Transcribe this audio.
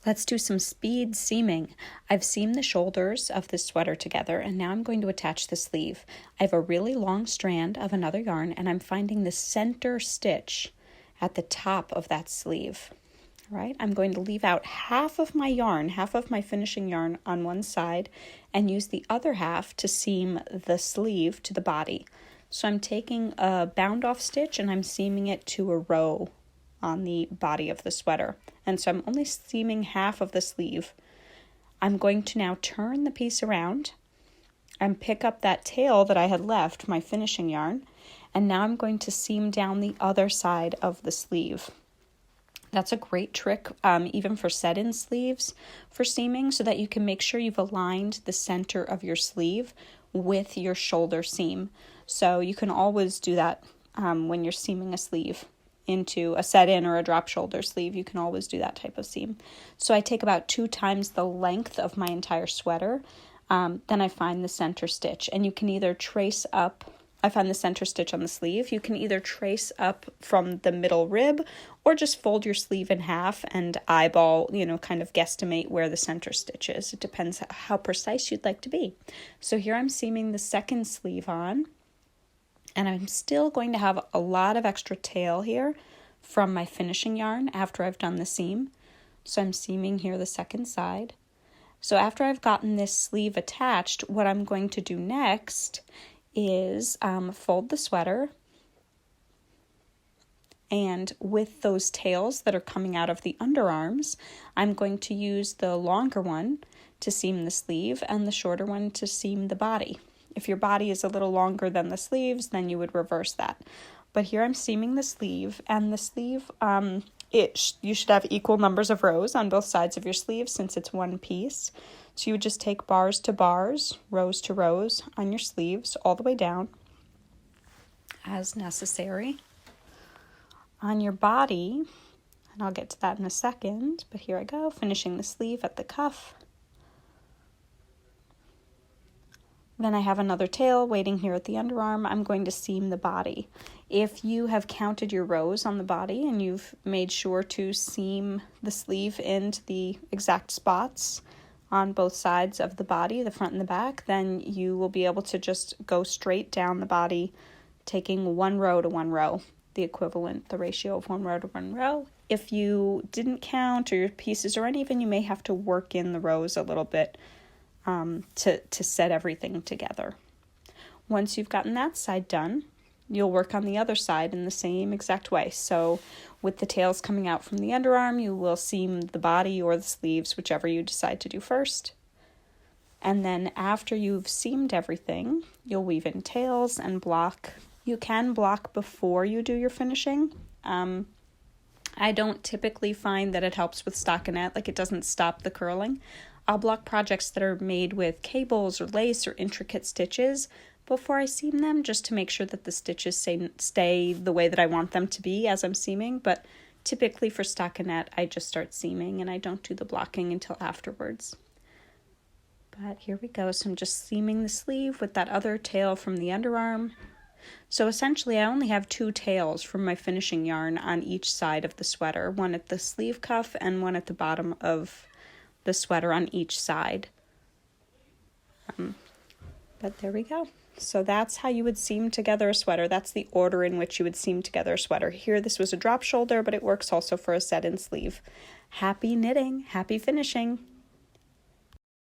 Let's do some speed seaming. I've seamed the shoulders of this sweater together, and now I'm going to attach the sleeve. I have a really long strand of another yarn, and I'm finding the center stitch at the top of that sleeve. All right, I'm going to leave out half of my yarn, half of my finishing yarn on one side, and use the other half to seam the sleeve to the body. So I'm taking a bound off stitch and I'm seaming it to a row on the body of the sweater. And so I'm only seaming half of the sleeve. I'm going to now turn the piece around and pick up that tail that I had left, my finishing yarn, and now I'm going to seam down the other side of the sleeve. That's a great trick, even for set-in sleeves for seaming, so that you can make sure you've aligned the center of your sleeve with your shoulder seam. So you can always do that when you're seaming a sleeve into a set-in or a drop shoulder sleeve. You can always do that type of seam. So I take about 2 times the length of my entire sweater. Then I find the center stitch, and you can either trace up. I find the center stitch on the sleeve. You can either trace up from the middle rib or just fold your sleeve in half and eyeball, kind of guesstimate where the center stitch is. It depends how precise you'd like to be. So here I'm seaming the second sleeve on, and I'm still going to have a lot of extra tail here from my finishing yarn after I've done the seam. So I'm seaming here the second side. So after I've gotten this sleeve attached, what I'm going to do next is fold the sweater, and with those tails that are coming out of the underarms, I'm going to use the longer one to seam the sleeve and the shorter one to seam the body. If your body is a little longer than the sleeves, then you would reverse that. But here I'm seaming the sleeve, and the sleeve, you should have equal numbers of rows on both sides of your sleeve since it's one piece. So you would just take bars to bars, rows to rows on your sleeves all the way down as necessary. On your body, and I'll get to that in a second, but here I go, finishing the sleeve at the cuff. Then I have another tail waiting here at the underarm. I'm going to seam the body. If you have counted your rows on the body and you've made sure to seam the sleeve into the exact spots on both sides of the body, the front and the back, then you will be able to just go straight down the body, taking 1 row to 1 row, the equivalent, the ratio of 1 row to 1 row. If you didn't count or your pieces are uneven, you may have to work in the rows a little bit to set everything together. Once you've gotten that side done, you'll work on the other side in the same exact way. So with the tails coming out from the underarm, you will seam the body or the sleeves, whichever you decide to do first. And then after you've seamed everything, you'll weave in tails and block. You can block before you do your finishing. I don't typically find that it helps with stockinette, like it doesn't stop the curling. I'll block projects that are made with cables or lace or intricate stitches before I seam them, just to make sure that the stitches stay the way that I want them to be as I'm seaming. But typically for stockinette, I just start seaming and I don't do the blocking until afterwards. But here we go. So I'm just seaming the sleeve with that other tail from the underarm. So essentially I only have 2 tails from my finishing yarn on each side of the sweater, one at the sleeve cuff and one at the bottom of the sweater on each side. But there we go. So that's how you would seam together a sweater. That's the order in which you would seam together a sweater. Here this was a drop shoulder, but it works also for a set-in sleeve. Happy knitting, happy finishing.